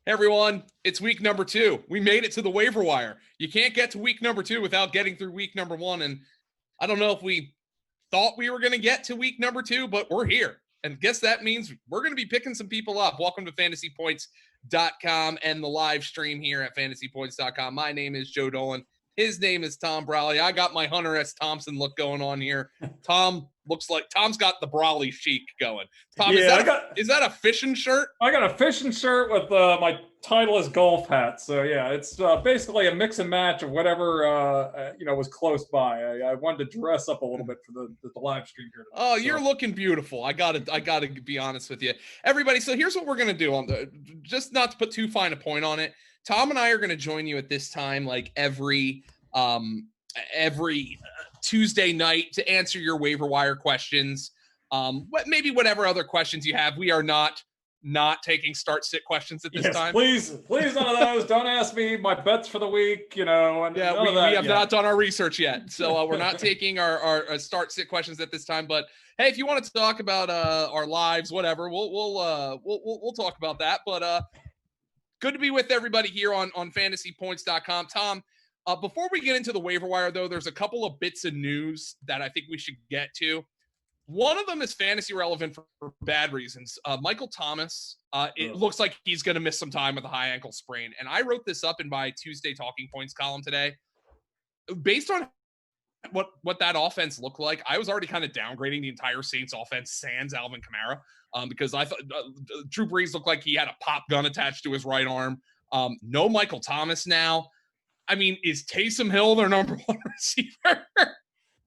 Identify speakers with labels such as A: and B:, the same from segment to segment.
A: Hey everyone, it's week number 2. We made it to the waiver wire. You can't get to week number 2 without getting through week number 1. And I don't know if we thought we were going to get to week number 2, but we're here. And guess that means we're going to be picking some people up. Welcome to fantasypoints.com and the live stream here at fantasypoints.com. My name is Joe Dolan. His name is Tom Brolley. I got my Hunter S. Thompson look going on here. Tom looks like Tom's got the Brolley chic going. Tom,
B: yeah,
A: is that a fishing shirt?
B: I got a fishing shirt with my Titleist golf hat. So yeah, it's basically a mix and match of whatever was close by. I wanted to dress up a little bit for the live stream here tonight.
A: Oh, you're looking beautiful. I gotta be honest with you, everybody. So here's what we're gonna do. Just not to put too fine a point on it. Tom and I are gonna join you at this time, like every Tuesday night, to answer your waiver wire questions. Maybe whatever other questions you have. We are not taking start-sit questions at this time.
B: Please, none of those. Don't ask me my bets for the week. We
A: have not done our research yet, so we're not taking our start-sit questions at this time. But hey, if you want to talk about our lives, whatever, we'll talk about that. But good to be with everybody here on fantasypoints.com. Tom, before we get into the waiver wire, though, there's a couple of bits of news that I think we should get to. One of them is fantasy relevant for bad reasons. Michael Thomas, it looks like he's going to miss some time with a high ankle sprain. And I wrote this up in my Tuesday Talking Points column today. Based on what that offense looked like, I was already kind of downgrading the entire Saints offense sans Alvin Kamara because I thought Drew Brees looked like he had a pop gun attached to his right arm. No Michael Thomas now. I mean, is Taysom Hill their number one receiver?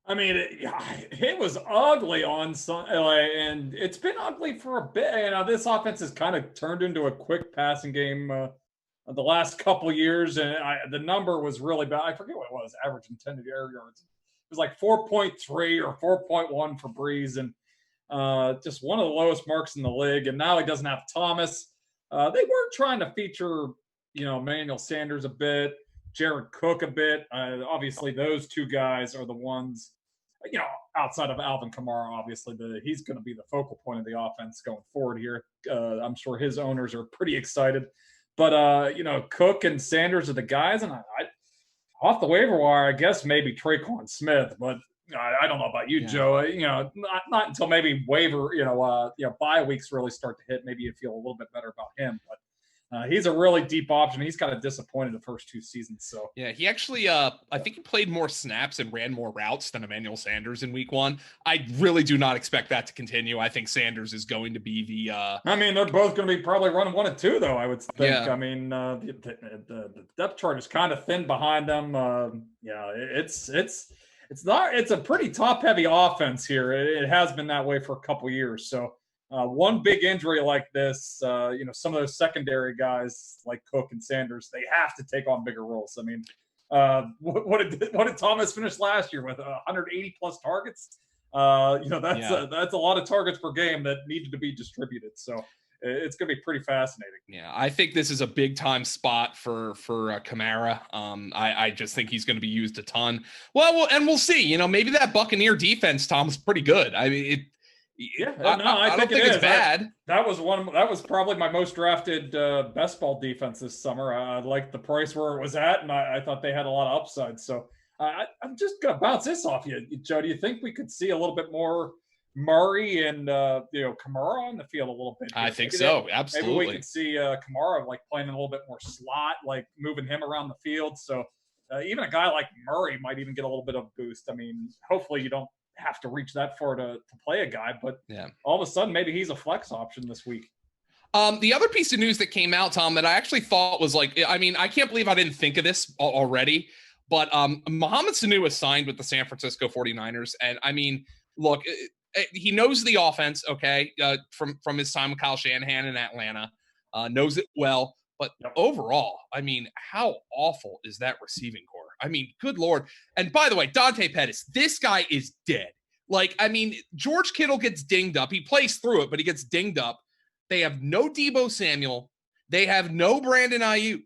B: I mean, it was ugly on Sunday, and it's been ugly for a bit. This offense has kind of turned into a quick passing game the last couple years, and the number was really bad. I forget what it was, average intended air yards. It was like 4.3 or 4.1 for Brees, and just one of the lowest marks in the league. And now he doesn't have Thomas. They were trying to feature, Emmanuel Sanders a bit, Jared Cook a bit. Obviously, those two guys are the ones, outside of Alvin Kamara, obviously, he's going to be the focal point of the offense going forward here. I'm sure his owners are pretty excited. But, Cook and Sanders are the guys. And I off the waiver wire, I guess maybe Traquan Smith. But I don't know about you, Joe. Not until maybe waiver, bye weeks really start to hit. Maybe you feel a little bit better about him. But he's a really deep option. He's kind of disappointed the first 2 seasons. So
A: yeah, he actually, I think he played more snaps and ran more routes than Emmanuel Sanders in week 1. I really do not expect that to continue. I think Sanders is going to be the.
B: They're both going to be probably running 1 and 2, though. I would think. Yeah. I mean, the depth chart is kind of thin behind them. It's a pretty top heavy offense here. It has been that way for a couple years. So. One big injury like this, some of those secondary guys like Cook and Sanders, they have to take on bigger roles. I mean, what did Thomas finish last year with? 180 plus targets. That's a lot of targets per game that needed to be distributed. So it's going to be pretty fascinating.
A: Yeah, I think this is a big time spot for Kamara. I just think he's going to be used a ton. Well, and we'll see. Maybe that Buccaneer defense, Tom, is pretty good. I mean, I
B: think
A: don't think it's bad.
B: That was probably my most drafted best ball defense this summer. I liked the price where it was at, and I thought they had a lot of upside. So I'm just gonna bounce this off you, Joe. Do you think we could see a little bit more Murray and Kamara on the field a little bit here?
A: I think so. Absolutely.
B: Maybe we could see Kamara like playing a little bit more slot, like moving him around the field. So even a guy like Murray might even get a little bit of a boost. I mean, hopefully you don't have to reach that far to play a guy, but all of a sudden maybe he's a flex option this week.
A: The other piece of news that came out, Tom, that I actually thought was I can't believe I didn't think of this already, but Mohamed Sanu was signed with the San Francisco 49ers. And I mean, look, he knows the offense, okay, from his time with Kyle Shanahan in Atlanta, knows it well. But overall, I mean, how awful is that receiving core? I mean, good Lord. And by the way, Dante Pettis, this guy is dead. George Kittle gets dinged up. He plays through it, but he gets dinged up. They have no Deebo Samuel. They have no Brandon Ayuk.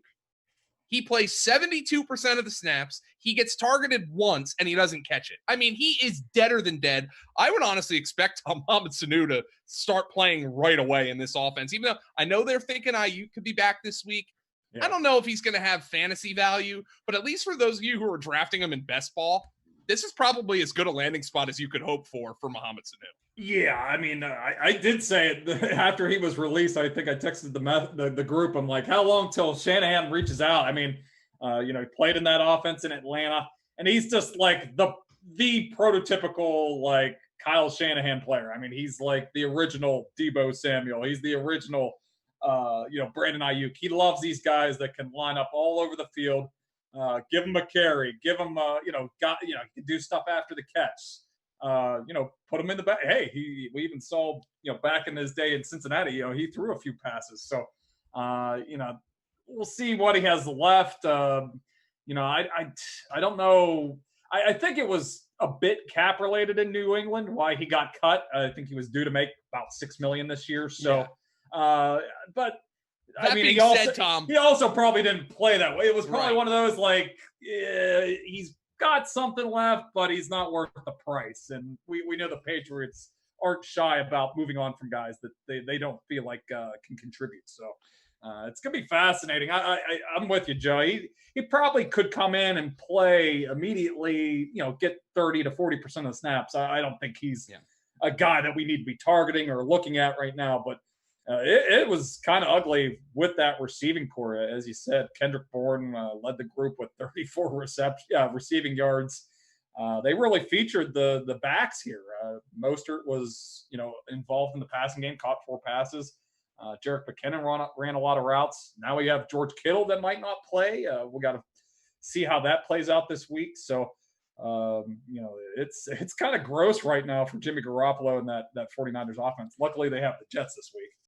A: He plays 72% of the snaps. He gets targeted once, and he doesn't catch it. I mean, he is deader than dead. I would honestly expect Mohamed Sanu to start playing right away in this offense, even though I know they're thinking Ayuk could be back this week. Yeah. I don't know if he's going to have fantasy value, but at least for those of you who are drafting him in best ball, this is probably as good a landing spot as you could hope for Mohamed Sanu.
B: Yeah, I mean, I did say it after he was released. I think I texted the group. I'm like, how long till Shanahan reaches out? I mean, he played in that offense in Atlanta, and he's just like the prototypical like Kyle Shanahan player. I mean, he's like the original Deebo Samuel. He's the original, Brandon Ayuk. He loves these guys that can line up all over the field. Give him a carry. Give him, he can do stuff after the catch. Put him in the back. Hey, we even saw, back in his day in Cincinnati, he threw a few passes. So, we'll see what he has left. I don't know. I think it was a bit cap related in New England why he got cut. I think he was due to make about $6 million this year. So, but
A: that being said, Tom,
B: he also probably didn't play that way. It was probably one of those like he's got something left, but he's not worth the price. And we know the Patriots aren't shy about moving on from guys that they don't feel like can contribute. So it's gonna be fascinating. I'm with you, Joe. He probably could come in and play immediately. Get 30 to 40% of the snaps. I don't think he's a guy that we need to be targeting or looking at right now, but. It was kind of ugly with that receiving core. As you said, Kendrick Bourne led the group with 34 receiving yards. They really featured the backs here. Mostert was, involved in the passing game, caught 4 passes. Jerick McKinnon ran a lot of routes. Now we have George Kittle that might not play. We got to see how that plays out this week. So, it's kind of gross right now for Jimmy Garoppolo and that 49ers offense. Luckily, they have the Jets this week.